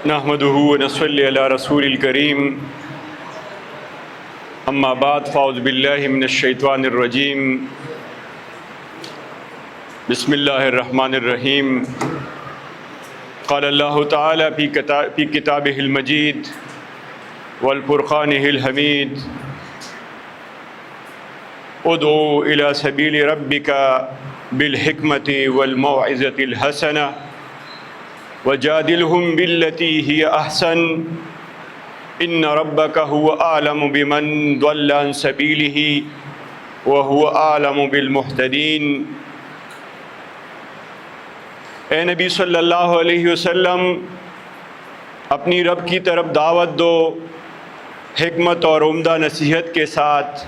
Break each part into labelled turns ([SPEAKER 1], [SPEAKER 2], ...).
[SPEAKER 1] نحمده ونصلي على رسول الكريم اما بعد فاعوذ بالله من الشیطان الرجیم بسم اللہ الرحمن الرحیم قال اللہ تعالی فی کتابہ المجید والفرقانہ الحمید ادعو الی سبیل ربک بالحکمۃ والموعظۃ الحسنہ وجادلهم بالتي هي أحسن إن ربك هو أعلم بمن ضل عن سبيله وهو أعلم بالمهتدين۔ اے نبی صلی اللہ علیہ وسلم، اپنی رب کی طرف دعوت دو حکمت اور عمدہ نصیحت کے ساتھ،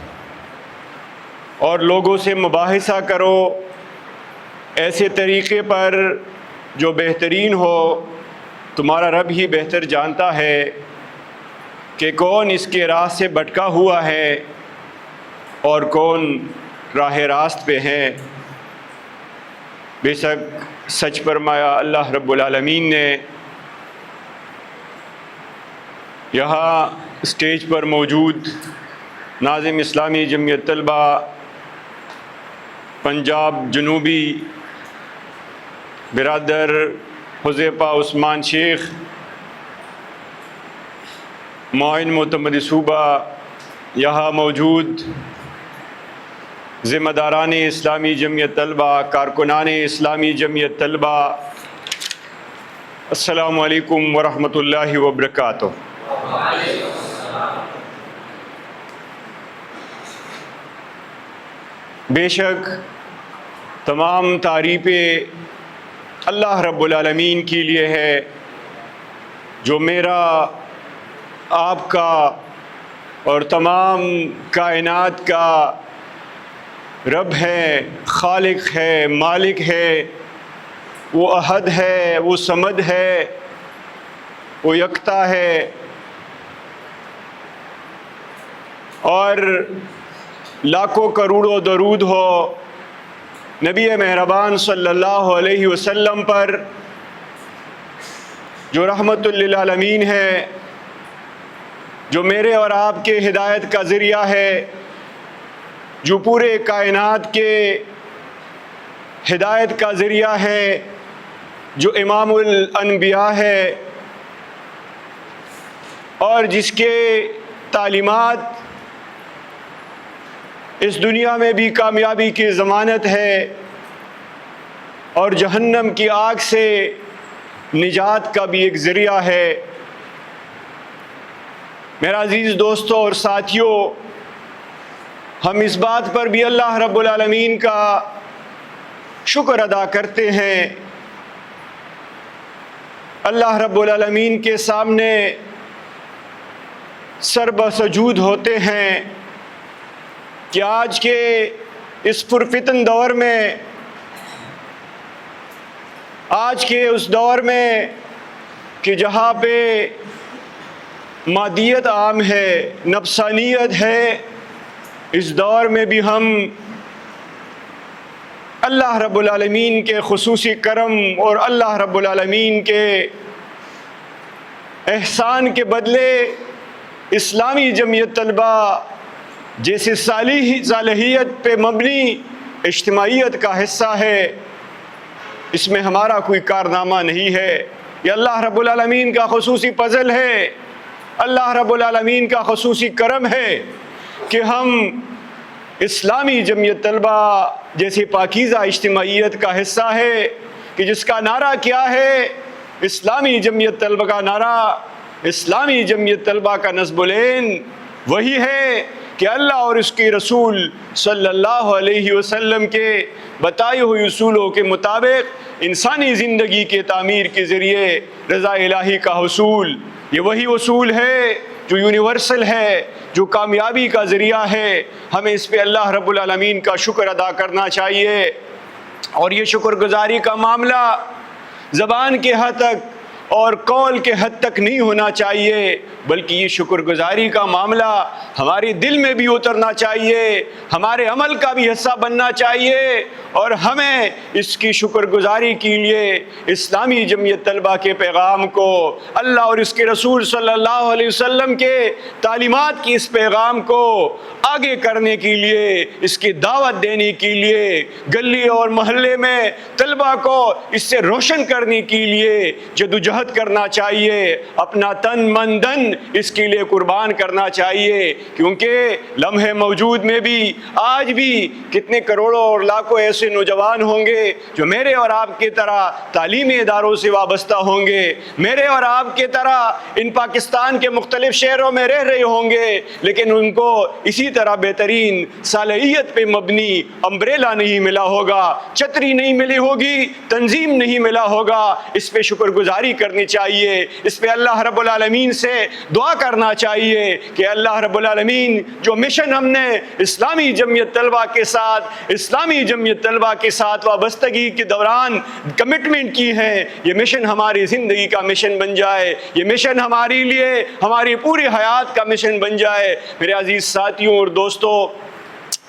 [SPEAKER 1] اور لوگوں سے مباحثہ کرو ایسے طریقے پر جو بہترین ہو۔ تمہارا رب ہی بہتر جانتا ہے کہ کون اس کے راہ سے بھٹکا ہوا ہے اور کون راہ راست پہ ہے۔ بے شک سچ فرمایا اللہ رب العالمین نے۔ یہاں اسٹیج پر موجود ناظم اسلامی جمعیت طلبہ پنجاب جنوبی برادر حذیفہ عثمان شیخ، معاون معتمد صوبہ، یہاں موجود ذمہ داران اسلامی جمعیت طلبہ، کارکنان اسلامی جمعیت طلبہ، السلام علیکم ورحمۃ اللہ وبرکاتہ۔ بے شک تمام تعریفیں اللہ رب العالمین کے لیے ہے، جو میرا آپ کا اور تمام کائنات کا رب ہے، خالق ہے، مالک ہے۔ وہ احد ہے، وہ صمد ہے، وہ یکتا ہے، اور لاکھوں کروڑوں درود ہو نبی مہربان صلی اللہ علیہ وسلم پر، جو رحمت للعالمین ہے، جو میرے اور آپ کے ہدایت کا ذریعہ ہے، جو پورے کائنات کے ہدایت کا ذریعہ ہے، جو امام الانبیاء ہے، اور جس کے تعلیمات اس دنیا میں بھی کامیابی کی ضمانت ہے اور جہنم کی آگ سے نجات کا بھی ایک ذریعہ ہے۔ میرا عزیز دوستوں اور ساتھیوں، ہم اس بات پر بھی اللہ رب العالمین کا شکر ادا کرتے ہیں، اللہ رب العالمین کے سامنے سر بسجود ہوتے ہیں کہ آج کے اس پرفتن دور میں، آج کے اس دور میں کہ جہاں پہ مادیت عام ہے، نفسانیت ہے، اس دور میں بھی ہم اللہ رب العالمین کے خصوصی کرم اور اللہ رب العالمین کے احسان کے بدلے اسلامی جمعیت طلبہ جیسے صالحیت پہ مبنی اجتماعیت کا حصہ ہے، اس میں ہمارا کوئی کارنامہ نہیں ہے۔ یہ اللہ رب العالمین کا خصوصی فضل ہے، اللہ رب العالمین کا خصوصی کرم ہے کہ ہم اسلامی جمعیت طلبہ جیسے پاکیزہ اجتماعیت کا حصہ ہے، کہ جس کا نعرہ کیا ہے؟ اسلامی جمعیت طلبہ کا نعرہ، اسلامی جمعیت طلبہ کا نصب العین وہی ہے کہ اللہ اور اس کے رسول صلی اللہ علیہ وسلم کے بتائے ہوئے اصولوں کے مطابق انسانی زندگی کے تعمیر کے ذریعے رضا الہی کا حصول، یہ وہی اصول ہے جو یونیورسل ہے، جو کامیابی کا ذریعہ ہے۔ ہمیں اس پہ اللہ رب العالمین کا شکر ادا کرنا چاہیے، اور یہ شکر گزاری کا معاملہ زبان کے حد تک اور قول کے حد تک نہیں ہونا چاہیے، بلکہ یہ شکر گزاری کا معاملہ ہمارے دل میں بھی اترنا چاہیے، ہمارے عمل کا بھی حصہ بننا چاہیے، اور ہمیں اس کی شکر گزاری کے لیے اسلامی جمعیت طلبہ کے پیغام کو، اللہ اور اس کے رسول صلی اللہ علیہ وسلم کے تعلیمات کی اس پیغام کو آگے کرنے کے لیے، اس کی دعوت دینے کے لیے، گلی اور محلے میں طلبہ کو اس سے روشن کرنے کے لیے جدوجہد کرنا چاہیے، اپنا تن من دن اس کے لیے قربان کرنا چاہیے، کیونکہ لمحے موجود میں بھی آج بھی کتنے کروڑوں اور لاکھوں ایسے نوجوان ہوں گے جو میرے اور آپ کی طرح تعلیمی اداروں سے وابستہ ہوں گے، میرے اور آپ کی طرح ان پاکستان کے مختلف شہروں میں رہ رہے ہوں گے، لیکن ان کو اسی طرح بہترین صلاحیت پہ مبنی امبریلا نہیں ملا ہوگا، چھتری نہیں ملی ہوگی، تنظیم نہیں ملا ہوگا۔ اس پہ شکر گزاری کرنی چاہیے، اس پہ اللہ رب العالمین سے دعا کرنا چاہیے کہ اللہ رب العالمین جو مشن ہم نے اسلامی جمعیت طلبہ کے ساتھ وابستگی کے دوران کمٹمنٹ کی ہے، یہ مشن ہماری زندگی کا مشن بن جائے، یہ مشن ہمارے لیے ہماری پوری حیات کا مشن بن جائے۔ میرے عزیز ساتھیوں اور دوستوں،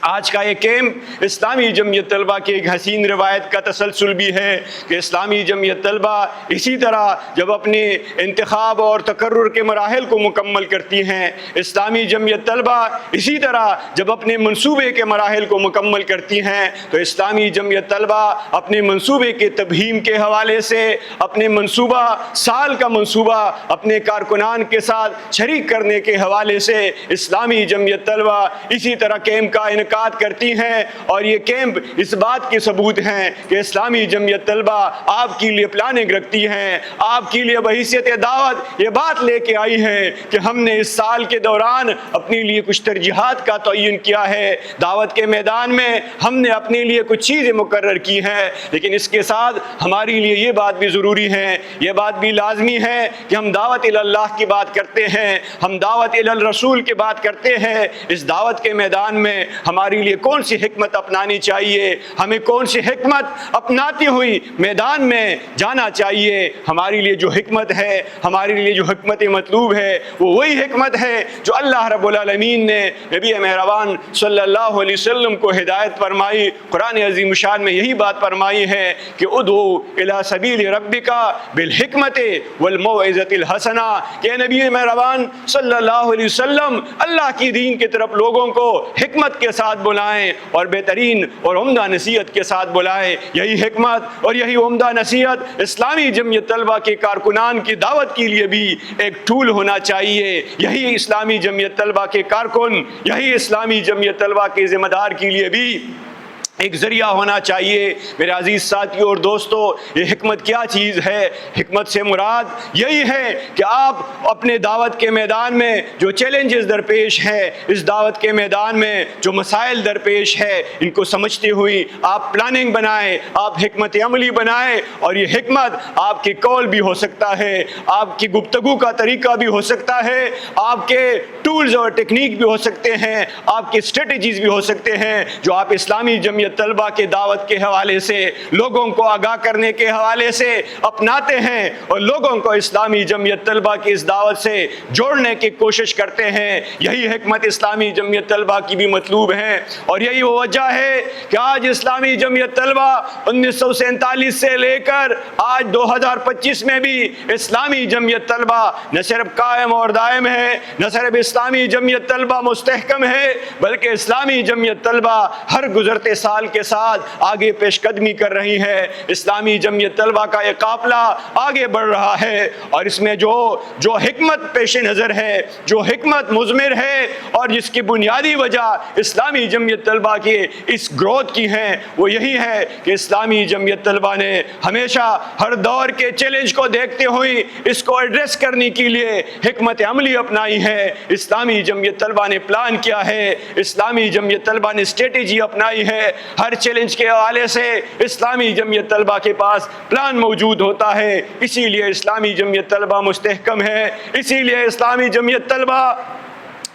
[SPEAKER 1] آج کا یہ کیمپ اسلامی جمعیت طلبہ کی ایک حسین روایت کا تسلسل بھی ہے کہ اسلامی جمعیت طلبہ اسی طرح جب اپنے انتخاب اور تقرر کے مراحل کو مکمل کرتی ہیں، اسلامی جمعیت طلبہ اسی طرح جب اپنے منصوبے کے مراحل کو مکمل کرتی ہیں، تو اسلامی جمعیت طلبہ اپنے منصوبے کے تفہیم کے حوالے سے، اپنے منصوبہ سال کا منصوبہ اپنے کارکنان کے ساتھ شریک کرنے کے حوالے سے اسلامی جمعیت طلبہ اسی طرح کیمپ کا انعقاد کرتی ہیں، اور یہ کیمپ اس بات کے ثبوت ہیں کہ اسلامی جمعیت طلبہ آپ کے لیے پلاننگ رکھتی ہیں، آپ کے لیے بحیثیت دعوت یہ بات لے کے آئی ہے کہ ہم نے اس سال کے دوران اپنے لیے کچھ ترجیحات کا تعین کیا ہے، دعوت کے میدان میں ہم نے اپنے لیے کچھ چیزیں مقرر کی ہیں، لیکن اس کے ساتھ ہمارے لیے یہ بات بھی ضروری ہے، یہ بات بھی لازمی ہے کہ ہم دعوت اللہ کی بات کرتے ہیں، ہم دعوت الرسول کی بات کرتے ہیں۔ اس دعوت کے میدان میں ہمارے لیے کون سی حکمت اپنانی چاہیے، ہمیں کون سی حکمت اپناتی ہوئی میدان میں جانا چاہیے۔ ہمارے لیے جو حکمت ہے، ہمارے لیے جو حکمت مطلوب ہے، وہ وہی حکمت ہے جو اللہ رب العالمین نے نبی مہربان صلی اللہ علیہ وسلم کو ہدایت فرمائی۔ قرآن عظیم شان میں یہی بات فرمائی ہے کہ ادعو الی سبیل ربک بالحکمت والموعظۃ الحسنہ، کہ نبی مہربان صلی اللہ علیہ وسلم اللہ کی دین کی طرف لوگوں کو حکمت کے ساتھ بلائیں اور بہترین اور عمدہ نصیحت کے ساتھ بلائیں۔ یہی حکمت اور یہی عمدہ نصیحت اسلامی جمعیت طلبہ کے کارکنان کی دعوت کے لیے بھی ایک ٹول ہونا چاہیے۔ یہی اسلامی جمعیت طلبہ کے کارکن، یہی اسلامی جمعیت طلبہ کے ذمہ دار کے لیے بھی ایک ذریعہ ہونا چاہیے۔ میرے عزیز ساتھیوں اور دوستوں، یہ حکمت کیا چیز ہے؟ حکمت سے مراد یہی ہے کہ آپ اپنے دعوت کے میدان میں جو چیلنجز درپیش ہیں، اس دعوت کے میدان میں جو مسائل درپیش ہے، ان کو سمجھتے ہوئی آپ پلاننگ بنائیں، آپ حکمت عملی بنائیں، اور یہ حکمت آپ کے قول بھی ہو سکتا ہے، آپ کی گفتگو کا طریقہ بھی ہو سکتا ہے، آپ کے ٹولز اور ٹیکنیک بھی ہو سکتے ہیں، آپ کے اسٹریٹجیز بھی ہو سکتے ہیں، جو آپ اسلامی جمعیت طلبہ کے دعوت کے حوالے سے، لوگوں کو آگاہ کرنے کے حوالے سے اپناتے ہیں، اور لوگوں کو اسلامی جمعیت طلبہ کی اس دعوت سے جوڑنے کی کوشش کرتے ہیں۔ یہی حکمت اسلامی جمعیت طلبہ کی بھی مطلوب ہے، اور یہی وہ وجہ ہے کہ آج اسلامی جمعیت طلبہ 1947 سے لے کر آج 2025 میں بھی اسلامی جمعیت طلبہ نہ صرف قائم اور دائم ہے، نہ صرف اسلامی جمعیت طلبہ مستحکم ہے، بلکہ اسلامی جمعیت طلبہ ہر گزرتے سال کے ساتھ آگے پیش قدمی کر رہی ہے۔ اسلامی جمعیت طلبہ کا یہ قافلہ آگے بڑھ رہا ہے، اور اس میں جو حکمت پیش نظر ہے، جو حکمت مضمر ہے، اور جس کی بنیادی وجہ اسلامی جمعیت طلبہ کی اس گروتھ کی ہے، وہ یہی ہے کہ اسلامی جمعیت طلبہ نے ہمیشہ ہر دور کے چیلنج کو دیکھتے ہوئے اس کو ایڈریس کرنے کے لیے حکمت عملی اپنائی ہے۔ اسلامی جمعیت طلبہ نے پلان کیا ہے، اسلامی جمعیت طلبہ نے اسٹریٹجی اپنائی ہے۔ ہر چیلنج کے حوالے سے اسلامی جمعیت طلبہ کے پاس پلان موجود ہوتا ہے، اسی لیے اسلامی جمعیت طلبہ مستحکم ہے، اسی لیے اسلامی جمعیت طلبہ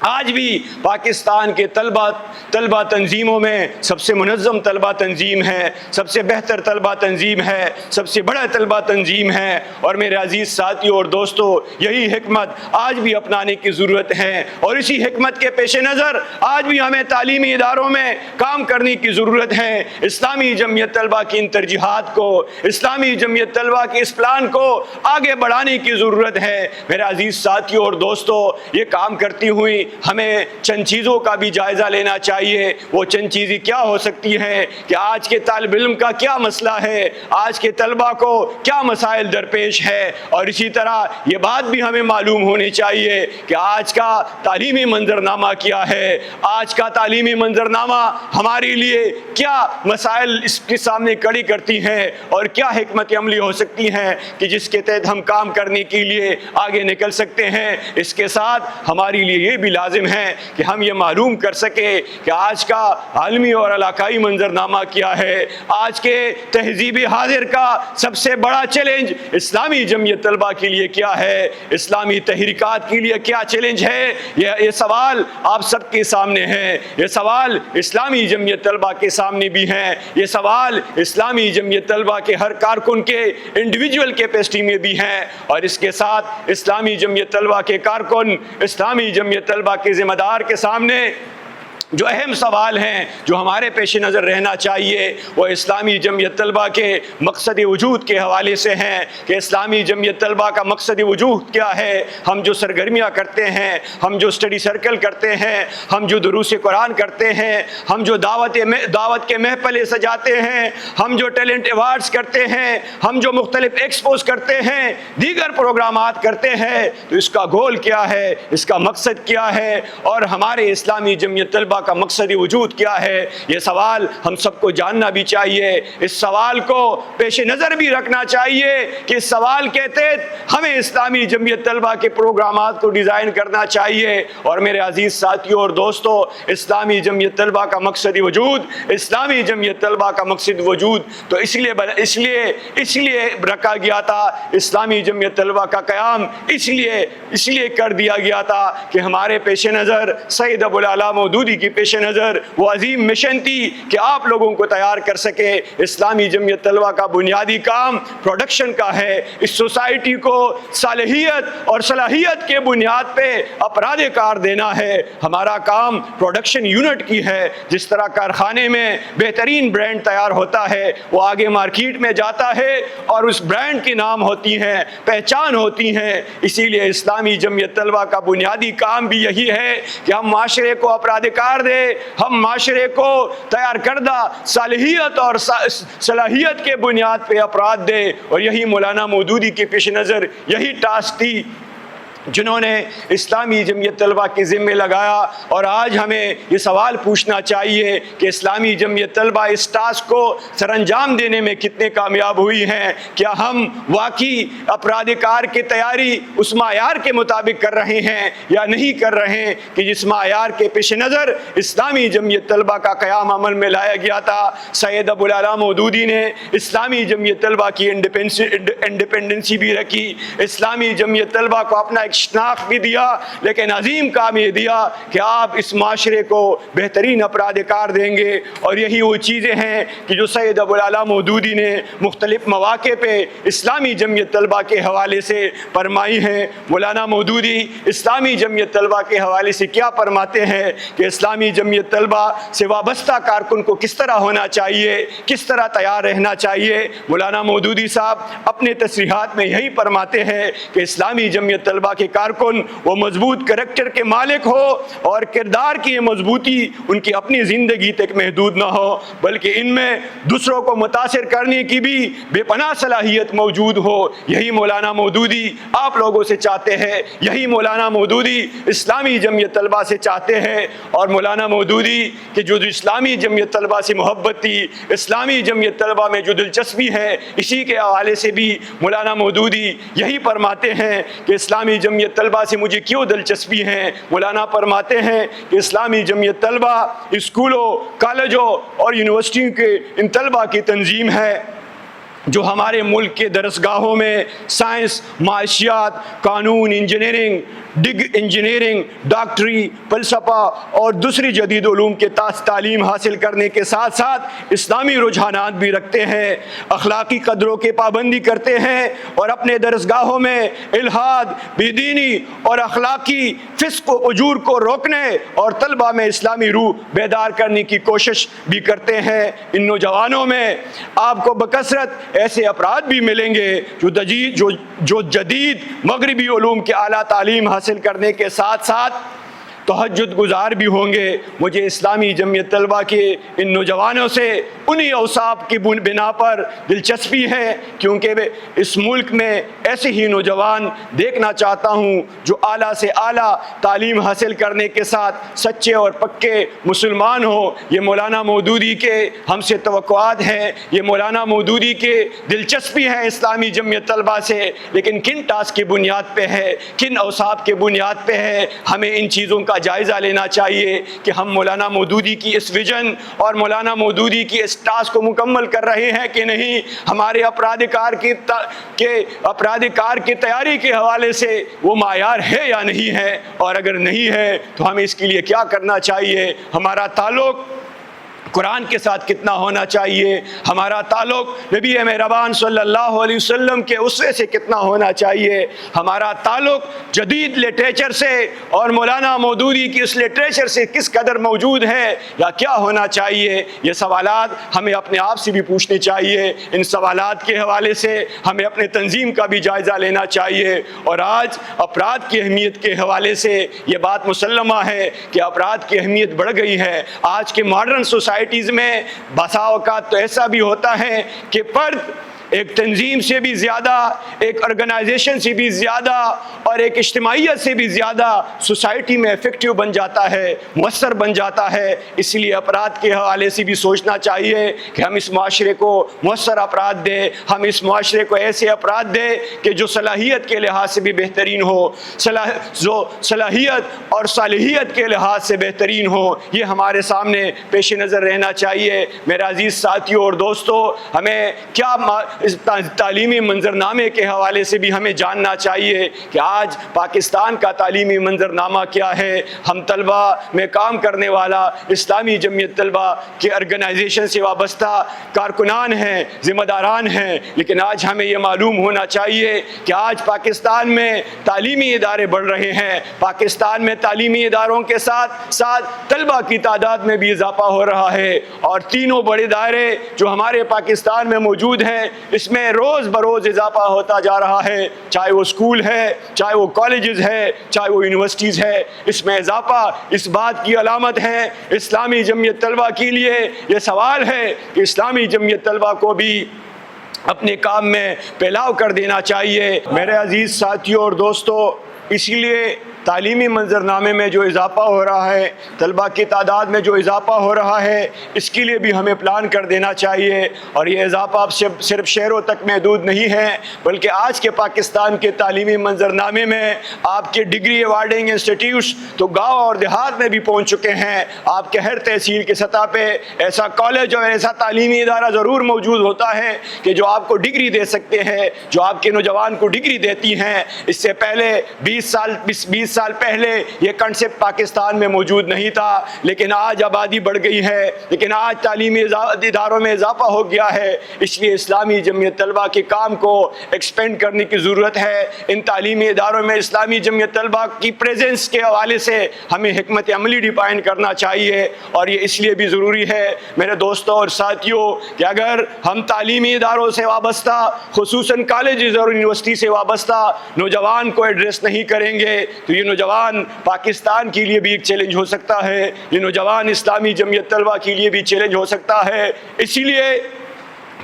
[SPEAKER 1] آج بھی پاکستان کے طلبہ تنظیموں میں سب سے منظم طلبہ تنظیم ہے، سب سے بہتر طلبہ تنظیم ہے، سب سے بڑا طلبہ تنظیم ہے۔ اور میرے عزیز ساتھیوں اور دوستوں، یہی حکمت آج بھی اپنانے کی ضرورت ہے، اور اسی حکمت کے پیش نظر آج بھی ہمیں تعلیمی اداروں میں کام کرنے کی ضرورت ہے۔ اسلامی جمعیت طلبہ کی ان ترجیحات کو، اسلامی جمعیت طلبہ کے اس پلان کو آگے بڑھانے کی ضرورت ہے۔ میرے عزیز ساتھیوں اور دوستوں، یہ کام کرتی ہوئی ہمیں چند چیزوں کا بھی جائزہ لینا چاہیے۔ وہ چند چیزیں کیا ہو سکتی ہیں کہ آج کے طالب علم کا کیا مسئلہ ہے، آج کے طلبہ کو کیا مسائل درپیش ہے، اور اسی طرح یہ بات بھی ہمیں معلوم ہونی چاہیے کہ آج کا تعلیمی منظرنامہ کیا ہے، آج کا تعلیمی منظرنامہ ہمارے لیے کیا مسائل اس کے سامنے کھڑی کرتی ہیں، اور کیا حکمت عملی ہو سکتی ہیں کہ جس کے تحت ہم کام کرنے کے لیے آگے نکل سکتے ہیں۔ اس کے ساتھ ہمارے لیے یہ بھی لازم ہے کہ ہم یہ معلوم کر سکیں کہ آج کا عالمی اور علاقائی منظرنامہ کیا ہے، آج کے تہذیب حاضر کا سب سے بڑا چیلنج اسلامی جمعیت طلبہ کے لیے کیا ہے، اسلامی تحریکات کے لیے کیا چیلنج ہے۔ یہ سوال آپ سب کے سامنے ہے، یہ سوال اسلامی جمعیت طلبہ کے سامنے بھی ہے، یہ سوال اسلامی جمعیت طلبہ کے ہر کارکن کے انڈیویجول کیپیسٹی میں بھی ہیں، اور اس کے ساتھ اسلامی جمعیت طلبہ کے کارکن، اسلامی جمعیت طلبہ کے ذمہ دار کے سامنے جو اہم سوال ہیں جو ہمارے پیش نظر رہنا چاہیے، وہ اسلامی جمعیت طلبہ کے مقصد وجود کے حوالے سے ہیں کہ اسلامی جمعیت طلبہ کا مقصد وجود کیا ہے۔ ہم جو سرگرمیاں کرتے ہیں، ہم جو اسٹڈی سرکل کرتے ہیں، ہم جو دروس قرآن کرتے ہیں، ہم جو دعوت کے محفلیں سجاتے ہیں، ہم جو ٹیلنٹ ایوارڈز کرتے ہیں، ہم جو مختلف ایکسپوز کرتے ہیں، دیگر پروگرامات کرتے ہیں، تو اس کا گول کیا ہے، اس کا مقصد کیا ہے، اور ہمارے اسلامی جمعیت طلبہ کا مقصد وجود کیا ہے۔ یہ سوال ہم سب کو جاننا بھی چاہیے، اس سوال کو پیش نظر بھی رکھنا چاہیے کہ اس سوال کے تحت ہمیں اسلامی جمعیت طلبہ کے پروگرامات کو ڈیزائن کرنا چاہیے۔ اور میرے عزیز ساتھیوں اور دوستوں، اسلامی جمعیت طلبہ کا مقصد وجود، اسلامی جمعیت طلبہ کا مقصد وجود تو اس لیے رکھا گیا تھا، اسلامی جمعیت طلبہ کا قیام اس لیے کر دیا گیا تھا کہ ہمارے پیش نظر سید ابو الاعلیٰ مودودی کی پیش نظر وہ عظیم مشن تھی کہ آپ لوگوں کو تیار کر سکے۔ اسلامی جمعیت طلبہ کا بنیادی کام پروڈکشن کا ہے، اس سوسائٹی کو صالحیت اور صلاحیت کے بنیاد پہ افراد کار دینا ہے۔ ہمارا کام پروڈکشن یونٹ کی ہے۔ جس طرح کارخانے میں بہترین برانڈ تیار ہوتا ہے، وہ آگے مارکیٹ میں جاتا ہے اور اس برانڈ کے نام ہوتی ہیں، پہچان ہوتی ہیں، اسی لیے اسلامی جمعیت طلبہ کا بنیادی کام بھی یہی ہے کہ ہم معاشرے کو افراد کار دے، ہم معاشرے کو تیار کردہ صالحیت اور صلاحیت کے بنیاد پہ افراد دے۔ اور یہی مولانا مودودی کے پیش نظر یہی ٹاسک تھی جنہوں نے اسلامی جمعیت طلبہ کے ذمہ لگایا۔ اور آج ہمیں یہ سوال پوچھنا چاہیے کہ اسلامی جمعیت طلبہ اس ٹاسک کو سر انجام دینے میں کتنے کامیاب ہوئی ہیں۔ کیا ہم واقعی افراد کار کی تیاری اس معیار کے مطابق کر رہے ہیں یا نہیں کر رہے ہیں کہ جس معیار کے پیش نظر اسلامی جمعیت طلبہ کا قیام عمل میں لایا گیا تھا۔ سید ابو الاعلیٰ مودودی نے اسلامی جمعیت طلبہ کی انڈیپینڈنسی بھی رکھی، اسلامی جمعیت طلبہ کو اپنا ایک شناخت بھی دیا، لیکن عظیم کام یہ دیا کہ آپ اس معاشرے کو بہترین افراد کار دیں گے۔ اور یہی وہ چیزیں ہیں کہ جو سید ابو الاعلیٰ مودودی نے مختلف مواقع پہ اسلامی جمعیت طلبہ کے حوالے سے فرمائی ہیں۔ مولانا مودودی اسلامی جمعیت طلبہ کے حوالے سے کیا فرماتے ہیں کہ اسلامی جمعیت طلبہ سے وابستہ کارکن کو کس طرح ہونا چاہیے، کس طرح تیار رہنا چاہیے۔ مولانا مودودی صاحب اپنے تصریحات میں یہی فرماتے ہیں کہ اسلامی جمعیت طلبہ کے کارکن وہ مضبوط کریکٹر کے مالک ہو، اور کردار کی یہ مضبوطی ان کی اپنی زندگی تک محدود نہ ہو، بلکہ ان میں دوسروں کو متاثر کرنے کی بھی بے پناہ صلاحیت موجود ہو۔ یہی مولانا مودودی آپ لوگوں سے چاہتے ہیں، یہی مولانا مودودی اسلامی جمعیت طلبہ سے چاہتے ہیں۔ اور مولانا مودودی کہ جو اسلامی جمعیت طلبہ سے محبت تھی، اسلامی جمعیت طلبہ میں جو دلچسپی ہے، اسی کے حوالے سے بھی مولانا مودودی یہی فرماتے ہیں کہ اسلامی جمعیت طلبہ سے مجھے کیوں دلچسپی ہے۔ مولانا فرماتے ہیں کہ اسلامی جمعیت طلبہ اسکولوں، کالجوں اور یونیورسٹیوں کے ان طلبہ کی تنظیم ہے جو ہمارے ملک کے درسگاہوں میں سائنس، معاشیات، قانون، انجینئرنگ، ڈاکٹری، فلسفہ اور دوسری جدید علوم کے تعلیم حاصل کرنے کے ساتھ ساتھ اسلامی رجحانات بھی رکھتے ہیں، اخلاقی قدروں کی پابندی کرتے ہیں اور اپنے درسگاہوں میں الحاد، بے دینی اور اخلاقی فسق و فجور کو روکنے اور طلبہ میں اسلامی روح بیدار کرنے کی کوشش بھی کرتے ہیں۔ ان نوجوانوں میں آپ کو بکثرت ایسے افراد بھی ملیں گے جو جدید مغربی علوم کے اعلیٰ تعلیم حاصل کرنے کے ساتھ ساتھ تہجد گزار بھی ہوں گے۔ مجھے اسلامی جمعیت طلبہ کے ان نوجوانوں سے انہی اوصاف کی بنا پر دلچسپی ہے، کیونکہ اس ملک میں ایسے ہی نوجوان دیکھنا چاہتا ہوں جو اعلیٰ سے اعلیٰ تعلیم حاصل کرنے کے ساتھ سچے اور پکے مسلمان ہوں۔ یہ مولانا مودودی کے ہم سے توقعات ہیں، یہ مولانا مودودی کے دلچسپی ہے اسلامی جمعیت طلبہ سے، لیکن کن ٹاسک کی بنیاد پہ ہے، کن اوصاف کے بنیاد پہ ہے؟ ہمیں ان چیزوں کا جائزہ لینا چاہیے کہ ہم مولانا مودودی کی اس ویژن اور مولانا مودودی کی اس ٹاسک کو مکمل کر رہے ہیں کہ نہیں۔ ہمارے اپرادھکار کی تیاری کے حوالے سے وہ معیار ہے یا نہیں ہے، اور اگر نہیں ہے تو ہمیں اس کے لیے کیا کرنا چاہیے؟ ہمارا تعلق قرآن کے ساتھ کتنا ہونا چاہیے؟ ہمارا تعلق نبی مہربان صلی اللہ علیہ وسلم کے اسوے سے کتنا ہونا چاہیے؟ ہمارا تعلق جدید لٹریچر سے اور مولانا مودودی کی اس لٹریچر سے کس قدر موجود ہے یا کیا ہونا چاہیے؟ یہ سوالات ہمیں اپنے آپ سے بھی پوچھنے چاہیے۔ ان سوالات کے حوالے سے ہمیں اپنے تنظیم کا بھی جائزہ لینا چاہیے۔ اور آج افراد کی اہمیت کے حوالے سے یہ بات مسلمہ ہے کہ افراد کی اہمیت بڑھ گئی ہے۔ آج کے ماڈرن سوسائٹیز میں بسا اوقات تو ایسا بھی ہوتا ہے کہ فرد ایک تنظیم سے بھی زیادہ، ایک آرگنائزیشن سے بھی زیادہ اور ایک اجتماعیت سے بھی زیادہ سوسائٹی میں افیکٹو بن جاتا ہے، مؤثر بن جاتا ہے۔ اس لیے افراد کے حوالے سے بھی سوچنا چاہیے کہ ہم اس معاشرے کو مؤثر افراد دیں، ہم اس معاشرے کو ایسے افراد دیں کہ جو صلاحیت کے لحاظ سے بھی بہترین ہو، جو صلاحیت اور صالحیت کے لحاظ سے بہترین ہو۔ یہ ہمارے سامنے پیش نظر رہنا چاہیے۔ میرے عزیز ساتھیوں اور دوستوں، ہمیں کیا اس تعلیمی منظرنامے کے حوالے سے بھی ہمیں جاننا چاہیے کہ آج پاکستان کا تعلیمی منظرنامہ کیا ہے۔ ہم طلبہ میں کام کرنے والا اسلامی جمعیت طلبہ کے آرگنائزیشن سے وابستہ کارکنان ہیں، ذمہ داران ہیں، لیکن آج ہمیں یہ معلوم ہونا چاہیے کہ آج پاکستان میں تعلیمی ادارے بڑھ رہے ہیں، پاکستان میں تعلیمی اداروں کے ساتھ ساتھ طلبہ کی تعداد میں بھی اضافہ ہو رہا ہے، اور تینوں بڑے دائرے جو ہمارے پاکستان میں موجود ہیں اس میں روز بروز اضافہ ہوتا جا رہا ہے، چاہے وہ اسکول ہے، چاہے وہ کالجز ہے، چاہے وہ یونیورسٹیز ہے۔ اس میں اضافہ اس بات کی علامت ہے۔ اسلامی جمعیت طلبہ کے لیے یہ سوال ہے کہ اسلامی جمعیت طلبہ کو بھی اپنے کام میں پھیلاؤ کر دینا چاہیے۔ میرے عزیز ساتھیوں اور دوستوں، اسی لیے تعلیمی منظرنامے میں جو اضافہ ہو رہا ہے، طلبہ کی تعداد میں جو اضافہ ہو رہا ہے، اس کے لیے بھی ہمیں پلان کر دینا چاہیے۔ اور یہ اضافہ اب صرف شہروں تک محدود نہیں ہے، بلکہ آج کے پاکستان کے تعلیمی منظرنامے میں آپ کے ڈگری ایوارڈنگ انسٹیٹیوٹس تو گاؤں اور دیہات میں بھی پہنچ چکے ہیں۔ آپ کے ہر تحصیل کی سطح پہ ایسا کالج اور ایسا تعلیمی ادارہ ضرور موجود ہوتا ہے کہ جو آپ کو ڈگری دے سکتے ہیں، جو آپ کے نوجوان کو ڈگری دیتی ہیں۔ اس سے پہلے 20 سال پہلے یہ کنسپٹ پاکستان میں موجود نہیں تھا، لیکن آج آبادی بڑھ گئی ہے، لیکن آج تعلیمی اداروں میں اضافہ ہو گیا ہے۔ اس لیے اسلامی جمعیت طلبہ کے کام کو ایکسپینڈ کرنے کی ضرورت ہے۔ ان تعلیمی اداروں میں اسلامی جمعیت طلبہ کی پریزنس کے حوالے سے ہمیں حکمت عملی ڈیفائن کرنا چاہیے، اور یہ اس لیے بھی ضروری ہے میرے دوستوں اور ساتھیوں کہ اگر ہم تعلیمی اداروں سے وابستہ، خصوصاً کالجز اور یونیورسٹی سے وابستہ نوجوان کو ایڈریس نہیں کریں گے تو یہ نوجوان پاکستان کے لیے بھی ایک چیلنج ہو سکتا ہے، یہ نوجوان اسلامی جمعیت طلبہ کے لیے بھی چیلنج ہو سکتا ہے۔ اسی لیے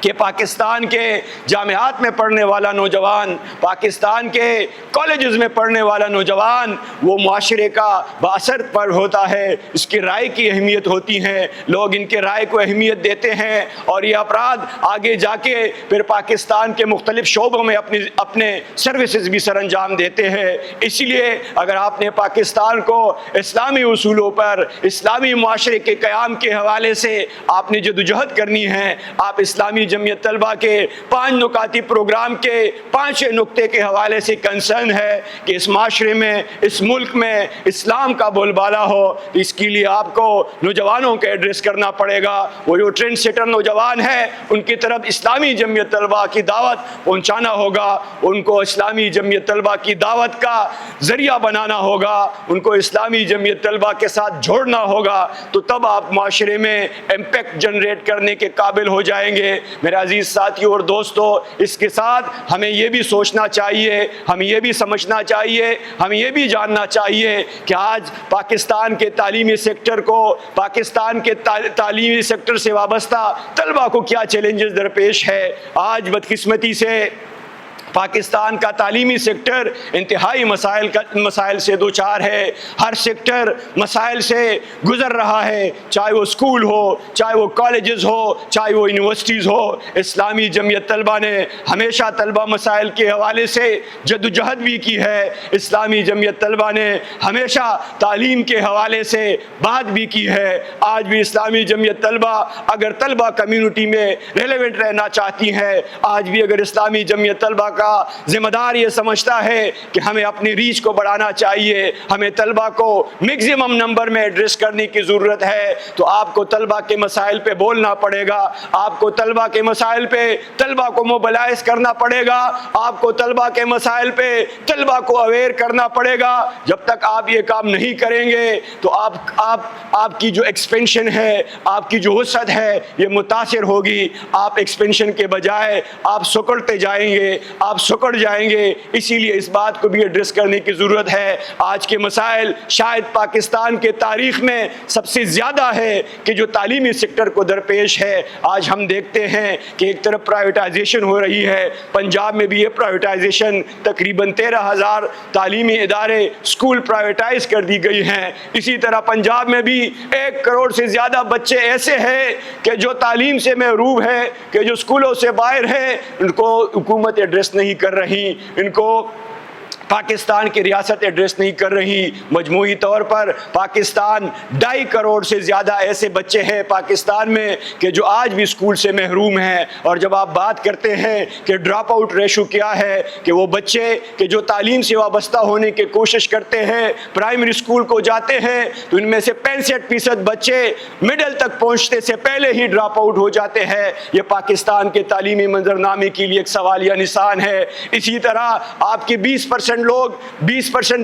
[SPEAKER 1] کہ پاکستان کے جامعات میں پڑھنے والا نوجوان، پاکستان کے کالجز میں پڑھنے والا نوجوان وہ معاشرے کا بااثر پر ہوتا ہے، اس کی رائے کی اہمیت ہوتی ہے، لوگ ان کے رائے کو اہمیت دیتے ہیں، اور یہ افراد آگے جا کے پھر پاکستان کے مختلف شعبوں میں اپنے سروسز بھی سر انجام دیتے ہیں۔ اسی لیے اگر آپ نے پاکستان کو اسلامی اصولوں پر، اسلامی معاشرے کے قیام کے حوالے سے آپ نے جدوجہد کرنی ہے، آپ اسلامی اسلامی جمعیت طلبہ کے 5 نکاتی پروگرام کے 5 نقطے کے حوالے سے کنسرن ہے کہ اس معاشرے میں، اس ملک میں اسلام کا بول بالا ہو۔ اس کے لیے آپ کو نوجوانوں کے ایڈریس کرنا پڑے گا۔ وہ جو ٹرینڈ سیٹر نوجوان ہیں ان کی طرف اسلامی جمعیت طلبہ کی دعوت پہنچانا ہوگا، ان کو اسلامی جمعیت طلبہ کی دعوت کا ذریعہ بنانا ہوگا، ان کو اسلامی جمعیت طلبہ کے ساتھ جوڑنا ہوگا، تو تب آپ معاشرے میں امپیکٹ جنریٹ کرنے کے قابل ہو جائیں گے۔ میرے عزیز ساتھیوں اور دوستو، اس کے ساتھ ہمیں یہ بھی سوچنا چاہیے، ہمیں یہ بھی سمجھنا چاہیے، ہمیں یہ بھی جاننا چاہیے کہ آج پاکستان کے تعلیمی سیکٹر کو، پاکستان کے تعلیمی سیکٹر سے وابستہ طلبہ کو کیا چیلنجز درپیش ہے۔ آج بدقسمتی سے پاکستان کا تعلیمی سیکٹر انتہائی مسائل سے دوچار ہے، ہر سیکٹر مسائل سے گزر رہا ہے، چاہے وہ اسکول ہو، چاہے وہ کالجز ہو، چاہے وہ یونیورسٹیز ہو۔ اسلامی جمعیت طلبہ نے ہمیشہ طلبہ مسائل کے حوالے سے جدوجہد بھی کی ہے، اسلامی جمعیت طلبہ نے ہمیشہ تعلیم کے حوالے سے بات بھی کی ہے۔ آج بھی اسلامی جمعیت طلبہ اگر طلبہ کمیونٹی میں ریلیونٹ رہنا چاہتی ہے، آج بھی اگر اسلامی جمعیت طلبہ کا ذمہ دار یہ سمجھتا ہے کہ ہمیں اپنی ریچ کو بڑھانا چاہیے، ہمیں طلبہ کو میکسیمم نمبر میں ایڈریس کرنے کی ضرورت ہے، تو آپ کو طلبہ کے مسائل پہ بولنا پڑے گا، آپ کو طلبہ کے مسائل پہ طلبہ کو موبلائز کرنا پڑے گا، آپ کو طلبہ کے مسائل پہ طلبہ کو اویئر کرنا پڑے گا۔ جب تک آپ یہ کام نہیں کریں گے تو آپ کی جو ایکسپینشن ہے، آپ کی جو وسعت ہے، یہ متاثر ہوگی۔ آپ ایکسپینشن کے بجائے آپ سکڑتے جائیں گے، آپ سکڑ جائیں گے۔ اسی لیے اس بات کو بھی ایڈریس کرنے کی ضرورت ہے۔ آج کے مسائل شاید پاکستان کے تاریخ میں سب سے زیادہ ہے کہ جو تعلیمی سیکٹر کو درپیش ہے۔ آج ہم دیکھتے ہیں کہ ایک طرف پرائیویٹائزیشن ہو رہی ہے، پنجاب میں بھی یہ پرائیویٹائزیشن تقریباً 13,000 تعلیمی ادارے اسکول پرائیویٹائز کر دی گئی ہیں۔ اسی طرح پنجاب میں بھی 1 کروڑ سے زیادہ بچے ایسے ہیں کہ جو تعلیم سے محروم ہیں، کہ جو اسکولوں سے باہر ہیں، ان کو حکومت ایڈریس نہیں کر رہی، ان کو پاکستان کی ریاست ایڈریس نہیں کر رہی۔ مجموعی طور پر پاکستان 2.5 کروڑ سے زیادہ ایسے بچے ہیں پاکستان میں کہ جو آج بھی اسکول سے محروم ہیں۔ اور جب آپ بات کرتے ہیں کہ ڈراپ آؤٹ ریشو کیا ہے، کہ وہ بچے کہ جو تعلیم سے وابستہ ہونے کی کوشش کرتے ہیں، پرائمری اسکول کو جاتے ہیں، تو ان میں سے 65% بچے مڈل تک پہنچتے سے پہلے ہی ڈراپ آؤٹ ہو جاتے ہیں۔ یہ پاکستان کے تعلیمی منظرنامے کے لیے ایک سوالیہ نشان ہے۔ اسی طرح آپ کے 20%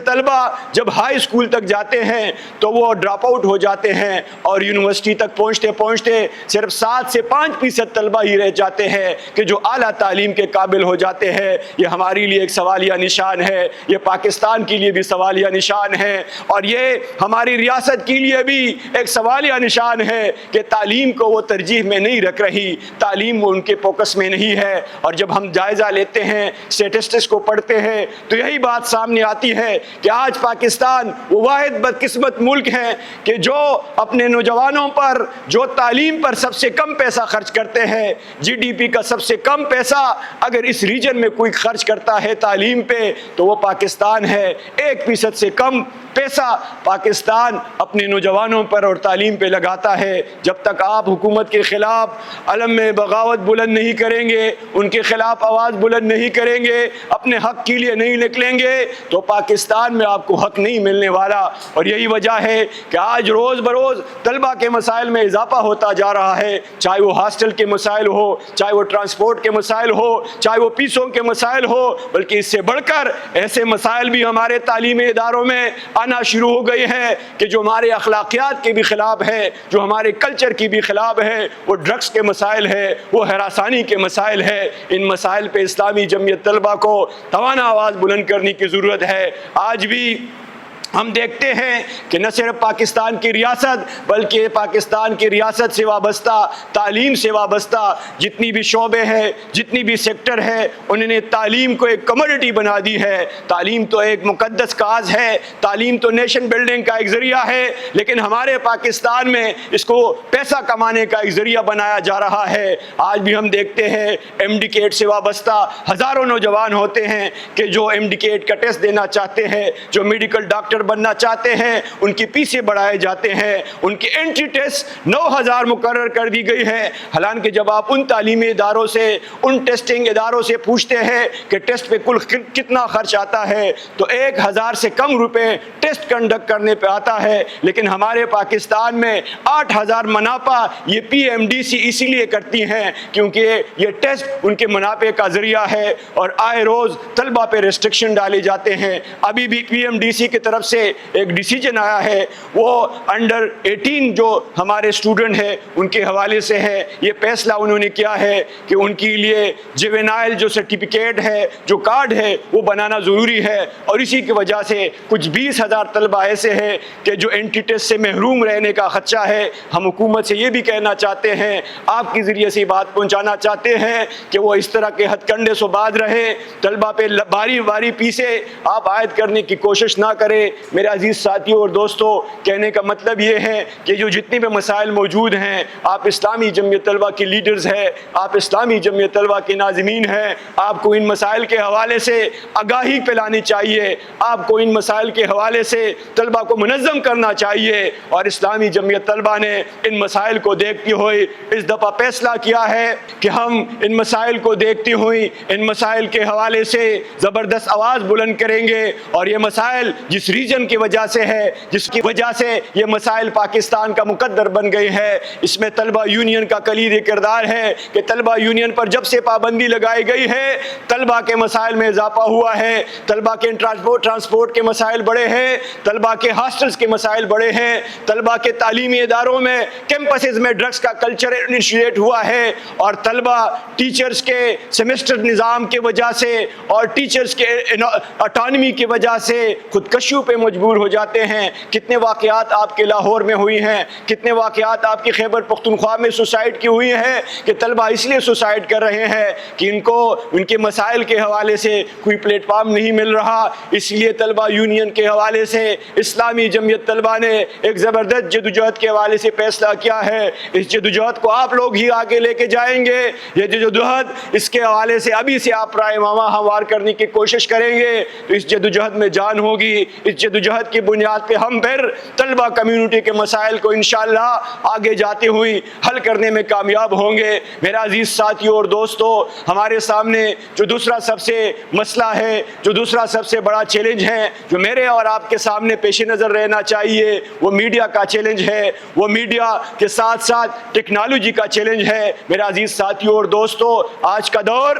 [SPEAKER 1] طلبہ جب ہائی اسکول تک جاتے ہیں تو وہ ڈراپ آؤٹ ہو جاتے ہیں، اور یونیورسٹی تک پہنچتے صرف 7 سے 5% طلبہ ہی رہ جاتے ہیں کہ جو اعلیٰ تعلیم کے قابل ہو جاتے ہیں۔ یہ ہمارے لیے ایک سوالیہ نشان ہے، یہ پاکستان کے لیے بھی سوالیہ نشان ہے، اور یہ ہماری ریاست کے لیے بھی ایک سوالیہ نشان ہے کہ تعلیم کو وہ ترجیح میں نہیں رکھ رہی، تعلیم وہ ان کے فوکس میں نہیں ہے۔ اور جب ہم جائزہ لیتے ہیں، اسٹیٹسٹکس کو پڑھتے ہیں، تو یہی بات سامنے آتی ہے کہ آج پاکستان وہ واحد بدقسمت ملک ہے کہ جو اپنے نوجوانوں پر، جو تعلیم پر سب سے کم پیسہ خرچ کرتے ہیں۔ GDP کا سب سے کم پیسہ اگر اس ریجن میں کوئی خرچ کرتا ہے تعلیم پہ تو وہ پاکستان ہے۔ 1% سے کم پیسہ پاکستان اپنے نوجوانوں پر اور تعلیم پہ لگاتا ہے۔ جب تک آپ حکومت کے خلاف علم میں بغاوت بلند نہیں کریں گے، ان کے خلاف آواز بلند نہیں کریں گے، اپنے حق کے لیے نہیں نکلیں گے، تو پاکستان میں آپ کو حق نہیں ملنے والا۔ اور یہی وجہ ہے کہ آج روز بروز طلبہ کے مسائل میں اضافہ ہوتا جا رہا ہے، چاہے وہ ہاسٹل کے مسائل ہو، چاہے وہ ٹرانسپورٹ کے مسائل ہو، چاہے وہ فیسوں کے مسائل ہو، بلکہ اس سے بڑھ کر ایسے مسائل بھی ہمارے تعلیمی اداروں میں آنا شروع ہو گئے ہیں کہ جو ہمارے اخلاقیات کے بھی خلاف ہے، جو ہمارے کلچر کی بھی خلاف ہے۔ وہ ڈرگس کے مسائل ہے، وہ ہراسانی کے مسائل ہے۔ ان مسائل پہ اسلامی جمعیت طلبہ کو توانا آواز بلند کرنے کی ضرورت ہے۔ آج بھی ہم دیکھتے ہیں کہ نہ صرف پاکستان کی ریاست بلکہ پاکستان کی ریاست سے وابستہ، تعلیم سے وابستہ جتنی بھی شعبے ہیں، جتنی بھی سیکٹر ہے، انہوں نے تعلیم کو ایک کموڈٹی بنا دی ہے۔ تعلیم تو ایک مقدس کاز ہے، تعلیم تو نیشن بلڈنگ کا ایک ذریعہ ہے، لیکن ہمارے پاکستان میں اس کو پیسہ کمانے کا ایک ذریعہ بنایا جا رہا ہے۔ آج بھی ہم دیکھتے ہیں MD-CAT سے وابستہ ہزاروں نوجوان ہوتے ہیں کہ جو MD-CAT کا ٹیسٹ دینا چاہتے ہیں، جو میڈیکل ڈاکٹر بننا چاہتے ہیں ان کی فیسیں بڑھائے جاتے ہیں، ان کی انٹری ٹیسٹ 9000 مقرر کر دی گئی ہے، حالانکہ جب آپ ان تعلیمی اداروں سے، ان ٹیسٹنگ اداروں سے پوچھتے ہیں کہ ٹیسٹ پہ کل کتنا خرچ آتا ہے تو 1000 سے کم روپے ٹیسٹ کنڈکٹ کرنے پہ آتا ہے، لیکن ہمارے پاکستان میں 8000 منافع یہ پی ایم ڈی سی اسی لیے کرتی ہیں کیونکہ یہ ٹیسٹ ان کے منافع کا ذریعہ ہے، اور آئے روز طلبہ پہ ریسٹرکشن ڈالے جاتے ہیں۔ ابھی بھی پی ایم ڈی سی کی طرف سے ایک ڈیسیجن آیا ہے، وہ انڈر 18 جو ہمارے اسٹوڈنٹ ہیں ان کے حوالے سے ہے، یہ فیصلہ انہوں نے کیا ہے کہ ان کے لیے جوینائل جو سرٹیفکیٹ ہے، جو کارڈ ہے وہ بنانا ضروری ہے، اور اسی کی وجہ سے کچھ 20,000 طلبہ ایسے ہیں کہ جو انٹری ٹیسٹ سے محروم رہنے کا خدشہ ہے۔ ہم حکومت سے یہ بھی کہنا چاہتے ہیں، آپ کے ذریعے سے بات پہنچانا چاہتے ہیں کہ وہ اس طرح کے ہتھ کنڈے سے باز رہے، طلبہ پہ باری باری پیسے آپ عائد کرنے کی کوشش نہ کریں۔ میرے عزیز ساتھیوں اور دوستوں، کہنے کا مطلب یہ ہے کہ جو جتنے بھی مسائل موجود ہیں، آپ اسلامی جمعیت طلبہ کے لیڈرز ہیں، آپ اسلامی جمعیت طلبہ کے ناظمین ہیں، آپ کو ان مسائل کے حوالے سے آگاہی پھیلانی چاہیے، آپ کو ان مسائل کے حوالے سے طلبہ کو منظم کرنا چاہیے، اور اسلامی جمعیت طلبہ نے ان مسائل کو دیکھتے ہوئے اس دفعہ فیصلہ کیا ہے کہ ہم ان مسائل کو دیکھتے ہوئے ان مسائل کے حوالے سے زبردست آواز بلند کریں گے، اور یہ مسائل جس ریجن کی وجہ سے ہے، جس کی وجہ سے یہ مسائل پاکستان کا مقدر بن گئے ہیں، اس میں طلبہ یونین کا کلیدی کردار ہے کہ طلبہ یونین پر جب سے پابندی لگائی گئی ہے طلبہ کے مسائل میں اضافہ ہوا ہے، طلبہ کے ٹرانسپورٹ کے مسائل بڑے ہیں، طلبہ کے ہاسٹلز کے مسائل بڑے ہیں، طلبہ کے تعلیمی اداروں میں کیمپسز میں ڈرگز کا کلچر انیشیٹ ہوا ہے، اور طلبہ ٹیچرز کے سیمسٹر نظام کی وجہ سے اور ٹیچرز کے اٹانومی کی وجہ سے خودکشیوں پہ مجبور ہو جاتے ہیں۔ کتنے واقعات آپ کے لاہور میں ہوئی ہیں، کتنے واقعات آپ کی خیبر پختونخوا میں سوسائڈ کی ہوئی ہیں کہ طلبہ اس لیے سوسائڈ کر رہے ہیں کہ ان کو ان کے مسائل کے حوالے سے کوئی پلیٹ فارم نہیں مل رہا۔ اس لیے طلبہ یونین کے حوالے سے اسلامی جمعیت طلبہ نے ایک زبردست جدوجہد کے حوالے سے فیصلہ کیا ہے، اس جدوجہد کو آپ لوگ ہی آگے لے کے جائیں گے۔ یہ جدوجہد اس کے حوالے سے ابھی سے آپ رائے ماما ہموار کرنے کی کوشش کریں گے تو اس جدوجہد میں جان ہوگی۔ اس جدوجہد کی بنیاد پہ ہم پھر طلبہ کمیونٹی کے مسائل کو انشاءاللہ آگے جاتے ہوئے حل کرنے میں کامیاب ہوں گے۔ میرا عزیز ساتھیوں اور دوستوں، ہمارے سامنے جو دوسرا سب سے مسئلہ ہے، جو دوسرا سب سے بڑا چیلنج ہے، جو میرے اور آپ کے سامنے پیش نظر رہنا چاہیے، وہ میڈیا کا چیلنج ہے، وہ میڈیا کے ساتھ ساتھ ٹیکنالوجی کا چیلنج ہے۔ میرا عزیز ساتھیوں اور دوستوں، آج کا دور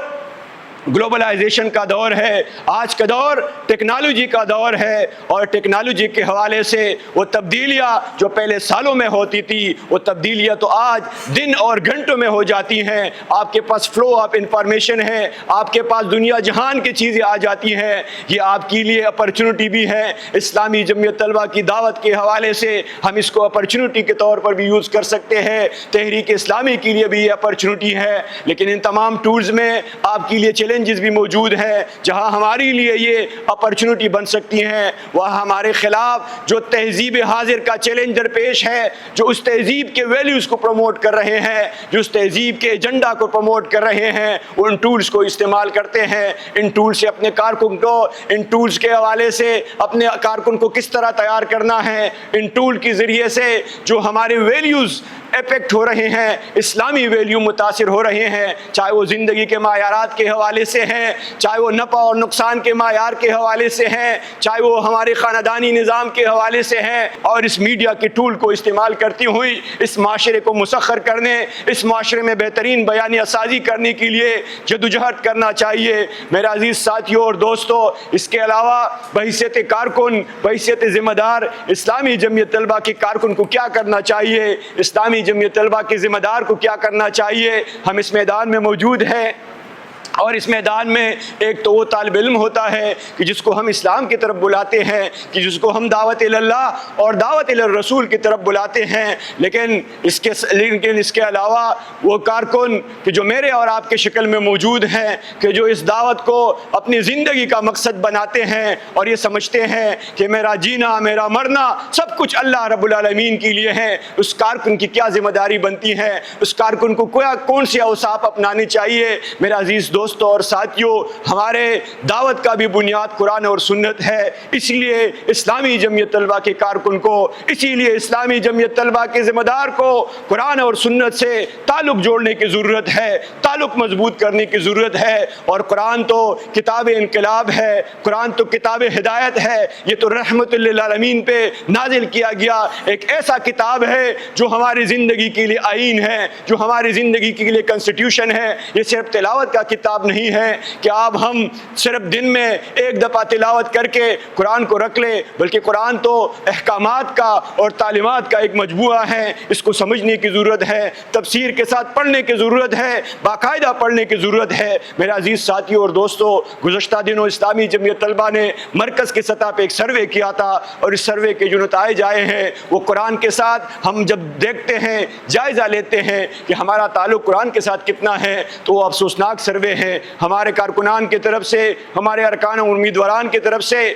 [SPEAKER 1] گلوبلائزیشن کا دور ہے، آج کا دور ٹیکنالوجی کا دور ہے، اور ٹیکنالوجی کے حوالے سے وہ تبدیلیاں جو پہلے سالوں میں ہوتی تھی وہ تبدیلیاں تو آج دن اور گھنٹوں میں ہو جاتی ہیں۔ آپ کے پاس فلو آف انفارمیشن ہے، آپ کے پاس دنیا جہان کی چیزیں آ جاتی ہیں، یہ آپ کے لیے اپرچونٹی بھی ہے۔ اسلامی جمعیت طلبہ کی دعوت کے حوالے سے ہم اس کو اپرچونٹی کے طور پر بھی یوز کر سکتے ہیں، تحریک اسلامی کے لیے بھی یہ اپرچونٹی ہے، لیکن ان تمام ٹولز میں آپ کے لیے چیلنجز بھی موجود ہیں۔ جہاں ہمارے لیے یہ اپرچونٹی بن سکتی ہیں وہاں ہمارے خلاف جو تہذیب حاضر کا چیلنج درپیش ہے، جو اس تہذیب کے ویلیوز کو پروموٹ کر رہے ہیں، جو اس تہذیب کے ایجنڈا کو پروموٹ کر رہے ہیں، ان ٹولز کو استعمال کرتے ہیں۔ ان ٹولز سے اپنے کارکن کو، ان ٹولز کے حوالے سے اپنے کارکن کو کس طرح تیار کرنا ہے، ان ٹول کے ذریعے سے جو ہمارے ویلیوز افیکٹ ہو رہے ہیں، اسلامی ویلیو متاثر ہو رہے ہیں، چاہے وہ زندگی کے معیارات کے حوالے سے ہیں، چاہے وہ نفع اور نقصان کے معیار کے حوالے سے ہیں، چاہے وہ ہمارے خاندانی نظام کے حوالے سے ہیں، اور اس میڈیا کے ٹول کو استعمال کرتی ہوئی اس معاشرے کو مسخر کرنے، اس معاشرے میں بہترین بیانیہ سازی کرنے کے لیے جدوجہد کرنا چاہیے۔ میرا عزیز ساتھیوں اور دوستوں، اس کے علاوہ بحیثیت کارکن، بحیثیت ذمہ دار اسلامی جمعیت طلبہ کے کارکن کو کیا کرنا چاہیے، اسلامی جمعیت طلبہ کے ذمہ دار کو کیا کرنا چاہیے، ہم اس میدان میں موجود ہیں۔ اور اس میدان میں ایک تو وہ طالب علم ہوتا ہے کہ جس کو ہم اسلام کی طرف بلاتے ہیں، کہ جس کو ہم دعوت اللہ اور دعوت الرسول کی طرف بلاتے ہیں، لیکن اس کے علاوہ وہ کارکن کہ جو میرے اور آپ کے شکل میں موجود ہیں، کہ جو اس دعوت کو اپنی زندگی کا مقصد بناتے ہیں اور یہ سمجھتے ہیں کہ میرا جینا، میرا مرنا سب کچھ اللہ رب العالمین کے لیے ہے، اس کارکن کی کیا ذمہ داری بنتی ہے، اس کارکن کو کون سی اوصاف اپنانی چاہیے۔ میرا عزیز دوست، دوستوں اور ساتھیوں، ہمارے دعوت کا بھی بنیاد قرآن اور سنت ہے۔ اس لیے اسلامی جمعیت طلبہ کے کارکن کو، اسی لیے اسلامی جمعیت طلبہ کے ذمہ دار کو قرآن اور سنت سے تعلق جوڑنے کی ضرورت ہے، تعلق مضبوط کرنے کی ضرورت ہے۔ اور قرآن تو کتاب انقلاب ہے، قرآن تو کتاب ہدایت ہے، یہ تو رحمت للعالمین پہ نازل کیا گیا ایک ایسا کتاب ہے جو ہماری زندگی کے لیے آئین ہے، جو ہماری زندگی کے لیے کنسٹیٹیوشن ہے۔ یہ صرف تلاوت کا کتاب نہیں ہے کہ آپ ہم صرف دن میں ایک دفعہ تلاوت کر کے قرآن کو رکھ لیں، بلکہ قرآن تو احکامات کا اور تعلیمات کا ایک مجموعہ ہے۔ اس کو سمجھنے کی ضرورت ہے، تفسیر کے ساتھ پڑھنے کی ضرورت ہے، باقاعدہ پڑھنے کی ضرورت ہے۔ میرے عزیز ساتھیوں اور دوستوں، گزشتہ دنوں اسلامی جمعیت طلبہ نے مرکز کی سطح پہ ایک سروے کیا تھا، اور اس سروے کے جو نتائج آئے ہیں وہ قرآن کے ساتھ ہم جب دیکھتے ہیں، جائزہ لیتے ہیں کہ ہمارا تعلق قرآن کے ساتھ کتنا ہے، تو وہ افسوسناک سروے ہے۔ ہمارے کارکنان کی طرف سے، ہمارے ارکان اور امیدواران کی طرف سے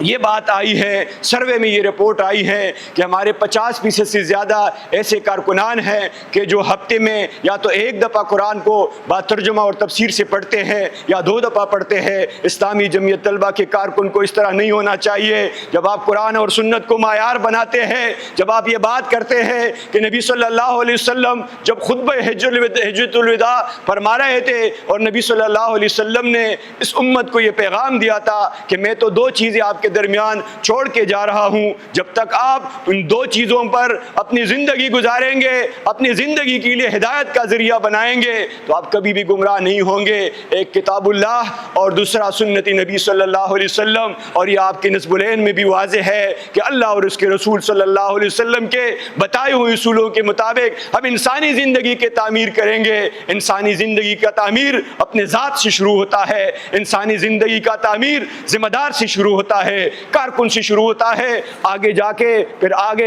[SPEAKER 1] یہ بات آئی ہے، سروے میں یہ رپورٹ آئی ہے کہ ہمارے 50% سے زیادہ ایسے کارکنان ہیں کہ جو ہفتے میں یا تو ایک دفعہ قرآن کو با ترجمہ اور تفسیر سے پڑھتے ہیں یا 2 دفعہ پڑھتے ہیں۔ اسلامی جمعیت طلبہ کے کارکن کو اس طرح نہیں ہونا چاہیے۔ جب آپ قرآن اور سنت کو معیار بناتے ہیں، جب آپ یہ بات کرتے ہیں کہ نبی صلی اللہ علیہ وسلم جب خطبہ حجۃ الوداع فرما رہے تھے، اور نبی صلی اللہ علیہ وسلم نے اس امت کو یہ پیغام دیا تھا کہ میں تو 2 چیزیں آپ کے درمیان چھوڑ کے جا رہا ہوں، جب تک آپ ان 2 چیزوں پر اپنی زندگی گزاریں گے، اپنی زندگی کے لیے ہدایت کا ذریعہ بنائیں گے، تو آپ کبھی بھی گمراہ نہیں ہوں گے۔ ایک کتاب اللہ اور دوسرا سنت نبی صلی اللہ علیہ وسلم۔ اور یہ آپ کے نصب العین میں بھی واضح ہے کہ اللہ اور اس کے رسول صلی اللہ علیہ وسلم کے بتائے ہوئے اصولوں کے مطابق ہم انسانی زندگی کے تعمیر کریں گے۔ انسانی زندگی کا تعمیر اپنے ذات سے شروع ہوتا ہے، انسانی زندگی کا تعمیر ذمہ دار سے شروع ہوتا ہے، کارکن سے شروع ہوتا ہے، آگے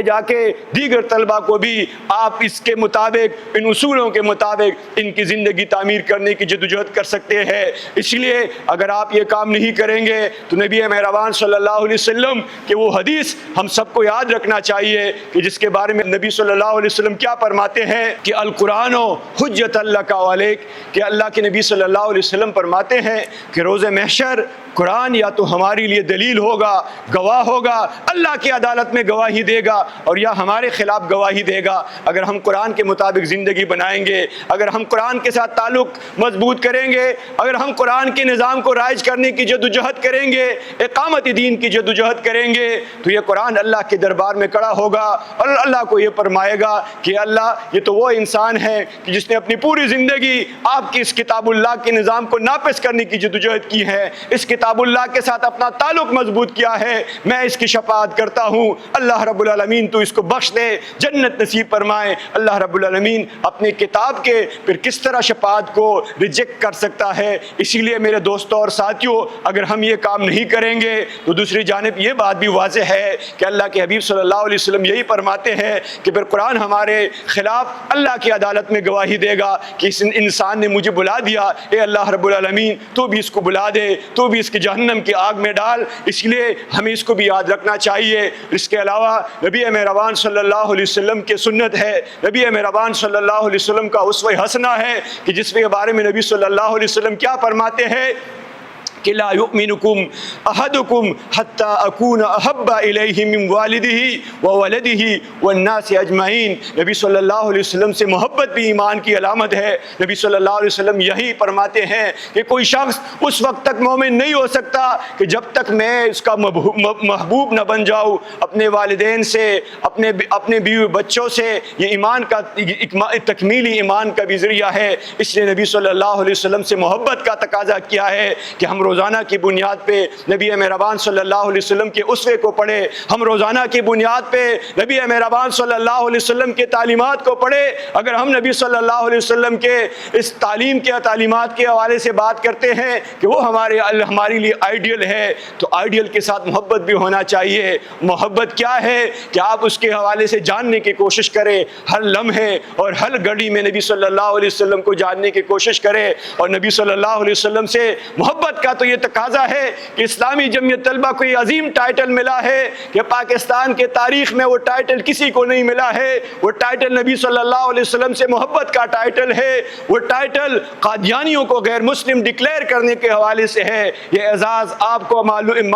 [SPEAKER 1] جا کے دیگر طلبہ کو بھی آپ اس کے مطابق، ان اصولوں کے مطابق ان کی زندگی تعمیر کرنے کی جدوجہد کر سکتے ہیں۔ اس لیے اگر آپ یہ کام نہیں کریں گے تو نبی مہربان صلی اللہ علیہ وسلم کہ وہ حدیث ہم سب کو یاد رکھنا چاہیے کہ جس کے بارے میں نبی صلی اللہ علیہ وسلم کیا فرماتے ہیں کہ القرآن حجت لک و علیک، کہ اللہ کے نبی صلی اللہ علیہ وسلم فرماتے ہیں کہ روز محشر قرآن یا تو ہمارے لیے دلیل ہوگا، گواہ ہوگا، اللہ کی عدالت میں گواہی دے گا، اور یا ہمارے خلاف گواہی دے گا۔ اگر ہم قرآن کے مطابق زندگی بنائیں گے، اگر ہم قرآن کے ساتھ تعلق مضبوط کریں گے، اگر ہم قرآن کے نظام کو رائج کرنے کی جدوجہد کریں گے، اقامت دین کی جدوجہد کریں گے، تو یہ قرآن اللہ کے دربار میں کھڑا ہوگا اور اللہ کو یہ فرمائے گا کہ اللہ یہ تو وہ انسان ہے کہ جس نے اپنی پوری زندگی آپ کی اس کتاب اللہ کے نظام کو نافذ کرنے کی جدوجہد کی ہے، اس کتاب اللہ کے ساتھ اپنا تعلق مضبوط کیا ہے، میں اس کی شفاعت کرتا ہوں۔ اللہ رب العالمین تو اس کو بخش دے، جنت نصیب فرمائے۔ اللہ رب العالمین اپنے کتاب کے پھر کس طرح شفاعت کو ریجیکٹ کر سکتا ہے؟ اسی لیے میرے دوستوں اور ساتھیوں، اگر ہم یہ کام نہیں کریں گے تو دوسری جانب یہ بات بھی واضح ہے کہ اللہ کے حبیب صلی اللہ علیہ وسلم یہی فرماتے ہیں کہ پھر قرآن ہمارے خلاف اللہ کی عدالت میں گواہی دے گا کہ اس انسان نے مجھے بلا دیا، اے اللہ رب العالمین تو بھی اس کو بلا دے، تو بھی اس کی جہنم کی آگ میں ڈال۔ اس لیے ہمیں اس کو بھی یاد رکھنا چاہیے۔ اس کے علاوہ نبی مہربان صلی اللہ علیہ وسلم کی سنت ہے، نبی مہربان صلی اللہ علیہ وسلم کا اسوہ حسنہ ہے کہ جس کے بارے میں نبی صلی اللہ علیہ وسلم کیا فرماتے ہیں کہ لا یؤمنکم احدکم حتی اکون احب الیہ من والدہ وولدہ والناس اجمعین۔ نبی صلی اللہ علیہ وسلم سے محبت بھی ایمان کی علامت ہے۔ نبی صلی اللہ علیہ وسلم یہی فرماتے ہیں کہ کوئی شخص اس وقت تک مومن نہیں ہو سکتا کہ جب تک میں اس کا محبوب نہ بن جاؤں۔ اپنے والدین سے، اپنے بیوی بچوں سے، یہ ایمان کا تکمیلی ایمان کا بھی ذریعہ ہے۔ اس لیے نبی صلی اللہ علیہ وسلم سے محبت کا تقاضا کیا ہے کہ ہم روزانہ کی بنیاد پہ نبی مہربان صلی اللہ علیہ وسلم کے اسوے کو پڑھے، ہم روزانہ کی بنیاد پہ نبی مہربان صلی اللہ علیہ وسلم کے تعلیمات کو پڑھے۔ اگر ہم نبی صلی اللہ علیہ وسلم کے اس تعلیمات کے حوالے سے بات کرتے ہیں کہ وہ ہمارے لیے آئیڈیل ہے، تو آئیڈیل کے ساتھ محبت بھی ہونا چاہیے۔ محبت کیا ہے کہ آپ اس کے حوالے سے جاننے کی کوشش کریں، ہر لمحے اور ہر گھڑی میں نبی صلی اللہ علیہ وسلم کو جاننے کی کوشش کریں، اور نبی صلی اللہ علیہ وسلم سے محبت کا تو یہ تقاضا ہے کہ اسلامی جمعیت طلبہ کو یہ عظیم ٹائٹل ملا ہے کہ پاکستان کے تاریخ میں وہ ٹائٹل کسی کو نہیں ملا ہے. وہ ٹائٹل نبی صلی اللہ علیہ وسلم سے محبت کا ٹائٹل ہے. وہ ٹائٹل قادیانیوں کو غیر مسلم ڈکلیئر کرنے کے حوالے سے ہے. یہ اعزاز آپ کو معلوم،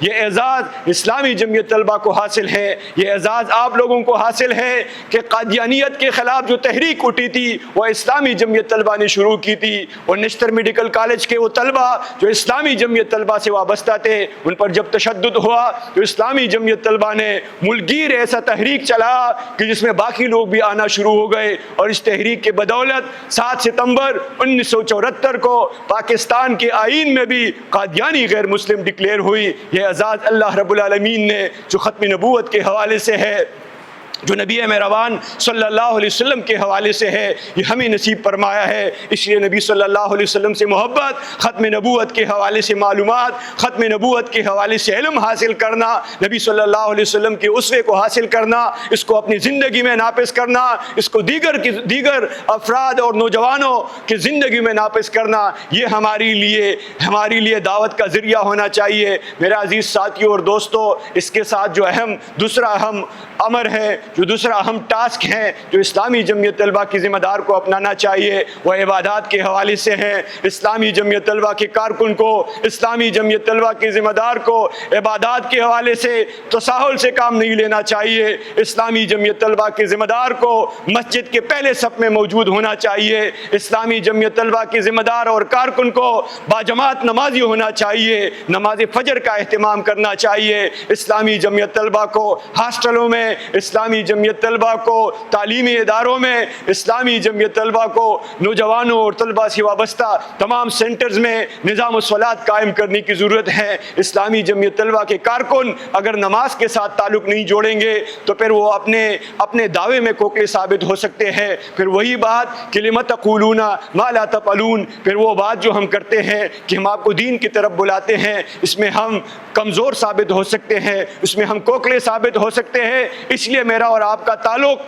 [SPEAKER 1] یہ اعزاز اسلامی جمعیت طلبہ کو حاصل ہے. یہ اعزاز آپ لوگوں کو حاصل ہے کہ قادیانیت کے خلاف جو تحریک اٹھی تھی وہ اسلامی جمعیت طلبہ نے شروع کی تھی. اور نشتر میڈیکل کالج کے وہ طلبہ جو اسلامی جمعیت طلبہ سے وابستہ تھے، ان پر جب تشدد ہوا تو اسلامی جمعیت طلبہ نے ملک گیر ایسا تحریک چلا کہ جس میں باقی لوگ بھی آنا شروع ہو گئے. اور اس تحریک کے بدولت 7 ستمبر 1974 کو پاکستان کے آئین میں بھی قادیانی غیر مسلم ڈکلیئر ہوئی. یہ اعزاز اللہ رب العالمین نے جو ختم نبوت کے حوالے سے ہے، جو نبی مہربان صلی اللہ علیہ وسلم کے حوالے سے ہے، یہ ہمیں نصیب فرمایا ہے. اس لیے نبی صلی اللہ علیہ وسلم سے محبت، ختم نبوت کے حوالے سے معلومات، ختم نبوت کے حوالے سے علم حاصل کرنا، نبی صلی اللہ علیہ وسلم کے اسوے کو حاصل کرنا، اس کو اپنی زندگی میں نافذ کرنا، اس کو دیگر افراد اور نوجوانوں کی زندگی میں نافذ کرنا، یہ ہماری لیے دعوت کا ذریعہ ہونا چاہیے. میرے عزیز ساتھیوں اور دوستوں، اس کے ساتھ جو دوسرا اہم امر ہے، جو دوسرا اہم ٹاسک ہے جو اسلامی جمعیت طلبہ کی ذمہ دار کو اپنانا چاہیے، وہ عبادات کے حوالے سے ہے. اسلامی جمعیت طلبہ کے کارکن کو، اسلامی جمعیت طلبہ کے ذمہ دار کو عبادات کے حوالے سے تساہل سے کام نہیں لینا چاہیے. اسلامی جمعیت طلبہ کے ذمہ دار کو مسجد کے پہلے صف میں موجود ہونا چاہیے. اسلامی جمعیت طلبہ کے ذمہ دار اور کارکن کو باجماعت نمازی ہونا چاہیے، نماز فجر کا اہتمام کرنا چاہیے. اسلامی جمعیت طلبہ کو ہاسٹلوں میں، اسلامی جمعیت طلبہ کو تعلیمی اداروں میں، اسلامی جمعیت طلبہ کو نوجوانوں اور طلبہ سے وابستہ تمام سینٹرز میں نظام الصلاۃ قائم کرنے کی ضرورت ہے. اسلامی جمعیت طلبہ کے کارکن اگر نماز کے ساتھ تعلق نہیں جوڑیں گے تو پھر وہ اپنے دعوے میں کوکلے ثابت ہو سکتے ہیں. پھر وہی بات کہ لم تقولون ما لا تفعلون، پھر وہ بات جو ہم کرتے ہیں کہ ہم آپ کو دین کی طرف بلاتے ہیں، اس میں ہم کمزور ثابت ہو سکتے ہیں، اس میں ہم کوکلے ثابت ہو سکتے ہیں. اس لیے میرا اور آپ کا تعلق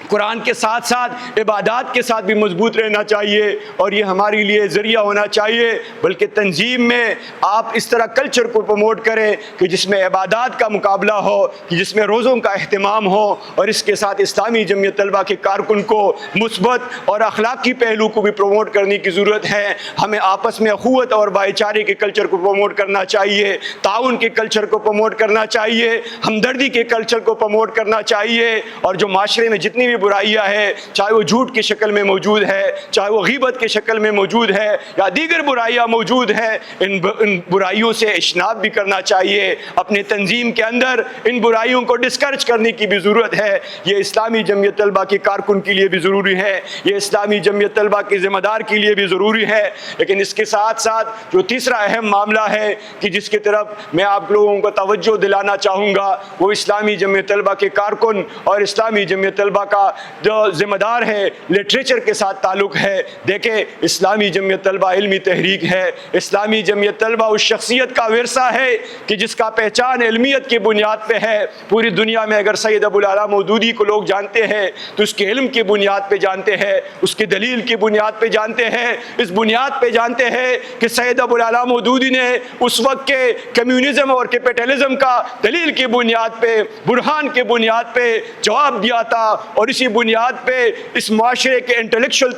[SPEAKER 1] قرآن کے ساتھ ساتھ عبادات کے ساتھ بھی مضبوط رہنا چاہیے، اور یہ ہمارے لیے ذریعہ ہونا چاہیے. بلکہ تنظیم میں آپ اس طرح کلچر کو پروموٹ کریں کہ جس میں عبادات کا مقابلہ ہو، کہ جس میں روزوں کا اہتمام ہو، اور اس کے ساتھ اسلامی جمعیت طلبہ کے کارکن کو مثبت اور اخلاقی پہلو کو بھی پروموٹ کرنے کی ضرورت ہے. ہمیں آپس میں اخوت اور بھائی چارے کے کلچر کو پروموٹ کرنا چاہیے، تعاون کے کلچر کو پروموٹ کرنا چاہیے، ہمدردی کے کلچر کو پروموٹ کرنا چاہیے. اور جو معاشرے میں جتنی بھی برائیاں ہے، چاہے وہ جھوٹ کی شکل میں موجود ہے، چاہے وہ غیبت کی شکل میں موجود ہے، یا دیگر برائیاں موجود ہیں، ان برائیوں سے اجتناب بھی کرنا چاہیے. اپنے تنظیم کے اندر ان برائیوں کو ڈسکرج کرنے کی بھی ضرورت ہے. یہ اسلامی جمعیت طلبہ کے کارکن کے لیے بھی ضروری ہے، یہ اسلامی جمعیت طلبہ کے ذمہ دار کے لیے بھی ضروری ہے. لیکن اس کے ساتھ ساتھ جو تیسرا اہم معاملہ ہے کہ جس کی طرف میں آپ لوگوں کو توجہ دلانا چاہوں گا، وہ اسلامی جمعیت طلبہ کے کارکن اور اسلامی جمعیت طلبہ کا جو ذمہ دار ہے لٹریچر کے ساتھ تعلق ہے. دیکھیں، اسلامی جمعیت طلبہ علمی تحریک ہے. اسلامی جمعیت طلبہ اس شخصیت کا ورثہ ہے کہ جس کا پہچان علمیت کی بنیاد پہ ہے. پوری دنیا میں اگر سید ابو الاعلیٰ مودودی کو لوگ جانتے ہیں تو اس کے علم کی بنیاد پہ جانتے ہیں، اس کی دلیل کی بنیاد پہ جانتے ہیں. اس بنیاد پہ جانتے ہیں کہ سید ابو الاعلیٰ مودودی نے اس وقت کے کمیونزم اور کیپٹلزم کا دلیل کی بنیاد پہ، برہان کی بنیاد پہ جواب دیا تھا. اور اسی بنیاد پہ اس معاشرے کے انٹلیکچوئل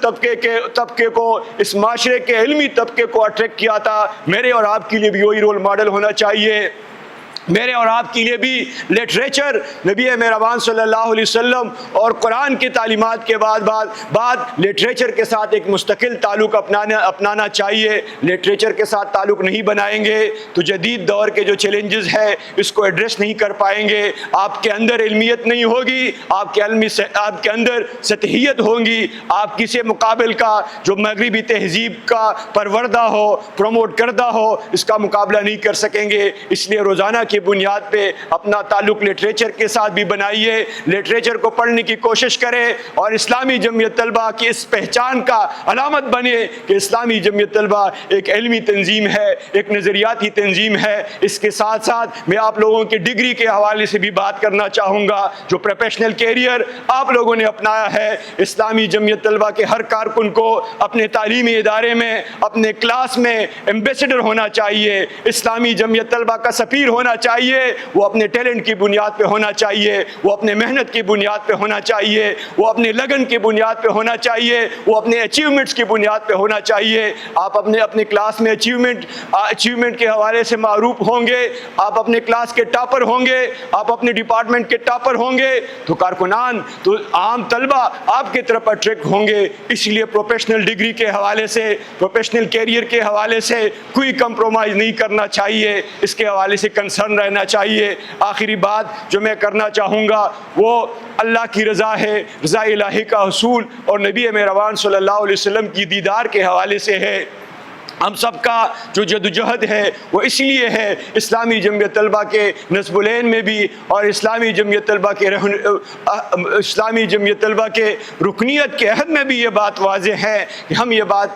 [SPEAKER 1] طبقے کو، اس معاشرے کے علمی طبقے کو اٹریکٹ کیا تھا. میرے اور آپ کے لیے بھی وہی رول ماڈل ہونا چاہیے. میرے اور آپ کے لیے بھی لٹریچر نبی مہربان صلی اللہ علیہ وسلم اور قرآن کی تعلیمات کے بعد لٹریچر کے ساتھ ایک مستقل تعلق اپنانا چاہیے. لٹریچر کے ساتھ تعلق نہیں بنائیں گے تو جدید دور کے جو چیلنجز ہیں اس کو ایڈریس نہیں کر پائیں گے. آپ کے اندر علمیت نہیں ہوگی، آپ کے اندر سطحیت ہوگی. آپ کسی مقابل کا جو مغربی تہذیب کا پروردہ ہو، پروموٹ کردہ ہو، اس کا مقابلہ نہیں کر سکیں گے. اس لیے روزانہ کی کی بنیاد پہ اپنا تعلق لٹریچر کے ساتھ بھی بنائیے، لٹریچر کو پڑھنے کی کوشش کرے اور اسلامی جمعیت طلبہ کی اس پہچان کا علامت بنے کہ اسلامی جمعیت طلبہ ایک علمی تنظیم ہے، ایک نظریاتی تنظیم ہے۔ اس کے ساتھ ساتھ میں آپ لوگوں کی ڈگری کے حوالے سے بھی بات کرنا چاہوں گا، جو پروفیشنل کیریئر آپ لوگوں نے اپنایا ہے۔ اسلامی جمعیت طلبہ کے ہر کارکن کو اپنے تعلیمی ادارے میں، اپنے کلاس میں ایمبیسڈر ہونا چاہیے، اسلامی جمعیت طلبہ کا سفیر ہونا چاہیے۔ وہ اپنے ٹیلنٹ کی بنیاد پہ ہونا چاہیے، وہ اپنے محنت کی بنیاد پہ ہونا چاہیے، وہ اپنے لگن کی بنیاد پہ ہونا چاہیے، وہ اپنے اچیومنٹس کی بنیاد پہ ہونا چاہیے۔ آپ اپنے کلاس میں اچیومنٹ کے حوالے سے معروف ہوں گے، آپ اپنے کلاس کے ٹاپر ہوں گے، آپ اپنے ڈپارٹمنٹ کے ٹاپر ہوں گے، تو کارکنان، تو عام طلبہ آپ کی طرف اٹریکٹ ہوں گے۔ اس لیے پروفیشنل ڈگری کے حوالے سے، پروفیشنل کیریئر کے حوالے سے کوئی کمپرومائز نہیں کرنا چاہیے، اس کے حوالے سے کنسرن رہنا چاہیے۔ آخری بات جو میں کرنا چاہوں گا وہ اللہ کی رضا ہے، رضا الہی کا حصول اور نبی مہربان صلی اللہ علیہ وسلم کی دیدار کے حوالے سے ہے۔ ہم سب کا جو جدوجہد ہے وہ اس لیے ہے، اسلامی جمعیت طلبہ کے نصب العین میں بھی اور اسلامی جمعیت طلبہ کے رکنیت کے عہد میں بھی یہ بات واضح ہے کہ ہم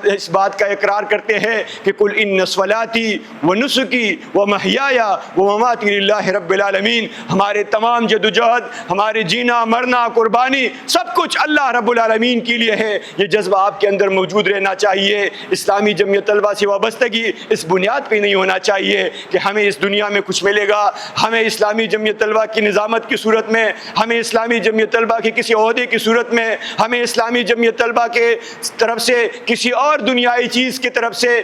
[SPEAKER 1] اس بات کا اقرار کرتے ہیں کہ قل ان صلاتی و نسکی و محیایا و مماتی للہ رب العالمین، ہمارے تمام جدوجہد، ہمارے جینا مرنا قربانی سب کچھ اللہ رب العالمین کے لیے ہے۔ یہ جذبہ آپ کے اندر موجود رہنا چاہیے۔ اسلامی جمعیت طلبہ سے وابستگی اس بنیاد پہ نہیں ہونا چاہیے کہ ہمیں اس دنیا میں کچھ ملے گا، ہمیں اسلامی جمعیت طلبہ کی نظامت کی صورت میں، ہمیں اسلامی جمعیت طلبہ کی کسی عہدے کی صورت میں، ہمیں اسلامی جمعیت طلبہ کے طرف سے کسی اور دنیائی چیز کی طرف سے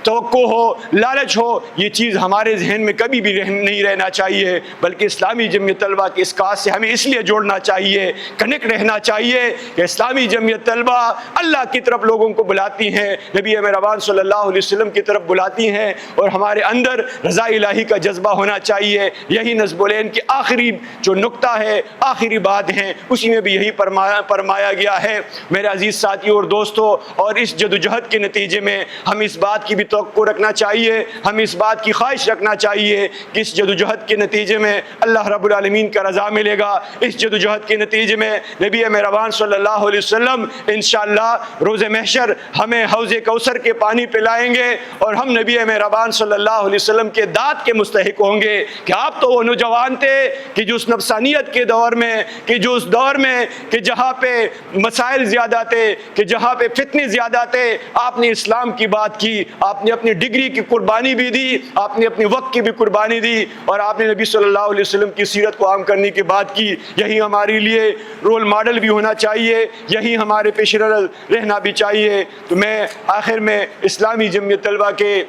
[SPEAKER 1] توقع ہو، لالچ ہو، یہ چیز ہمارے ذہن میں کبھی بھی نہیں رہنا چاہیے، بلکہ اسلامی جمعیت طلبہ کے اس کاز سے ہمیں اس لیے جوڑنا چاہیے، کنیکٹ رہنا چاہیے کہ اسلامی جمعیت طلبہ اللہ کی طرف لوگوں کو بلاتی ہیں، نبی مہربان صلی اللہ علیہ وسلم کی طرف بلاتی ہیں، اور ہمارے اندر رضا الہی کا جذبہ ہونا چاہیے۔ یہی نصب العین کی آخری جو نقطہ ہے، آخری بات ہے، اسی میں بھی یہی فرمایا گیا ہے۔ میرے عزیز ساتھیوں اور دوستوں، اور اس جدوجہد کے نتیجے میں ہم اس بات کی بھی توقع رکھنا چاہیے، ہم اس بات کی خواہش رکھنا چاہیے کہ اس جدوجہد کے نتیجے میں اللہ رب العالمین کا رضا ملے گا۔ اس جدوجہد کے نتیجے میں نبی مہربان صلی اللہ علیہ وسلم انشاءاللہ روز محشر ہمیں حوض کوثر کے پانی پلائیں گے، اور ہم نبی مہربان صلی اللہ علیہ وسلم کے داد کے مستحق ہوں گے کہ آپ تو وہ نوجوان تھے کہ جو اس نفسانیت کے دور میں، کہ جو اس دور میں کہ جہاں پہ مسائل زیادہ تھے، کہ جہاں پہ فتنے زیادہ تھے، آپ نے اسلام کی بات کی، آپ نے اپنی ڈگری کی قربانی بھی دی، آپ نے اپنے وقت کی بھی قربانی دی، اور آپ نے نبی صلی اللہ علیہ وسلم کی سیرت کو عام کرنے کی بات کی۔ یہی ہمارے لیے رول ماڈل بھی ہونا چاہیے، یہی ہمارے پیش نظر رہنا بھی چاہیے۔ تو میں آخر میں اسلامی جمعیت طلبہ کے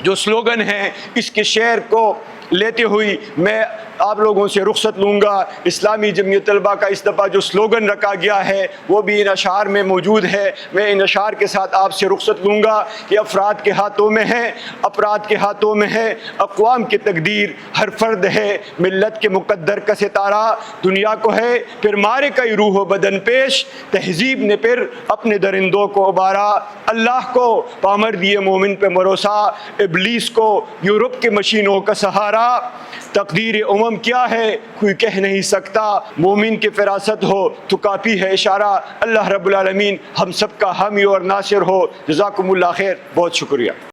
[SPEAKER 1] جو سلوگن ہیں اس کے شعر کو لیتے ہوئی میں آپ لوگوں سے رخصت لوں گا۔ اسلامی جمعیت طلبہ کا اس دفعہ جو سلوگن رکھا گیا ہے وہ بھی ان اشعار میں موجود ہے۔ میں ان اشعار کے ساتھ آپ سے رخصت لوں گا کہ افراد کے ہاتھوں میں ہے، افراد کے ہاتھوں میں ہے اقوام کی تقدیر، ہر فرد ہے ملت کے مقدر کا ستارہ، دنیا کو ہے پھر مارے کئی روح و بدن پیش، تہذیب نے پھر اپنے درندوں کو ابارا، اللہ کو پامر دیے مومن پہ بھروسہ، ابلیس کو یورپ کے مشینوں کا سہارا، تقدیر امم کیا ہے کوئی کہہ نہیں سکتا، مومن کی فراست ہو تو کافی ہے اشارہ۔ اللہ رب العالمین ہم سب کا حامی اور ناصر ہو۔ جزاکم اللہ خیر، بہت شکریہ۔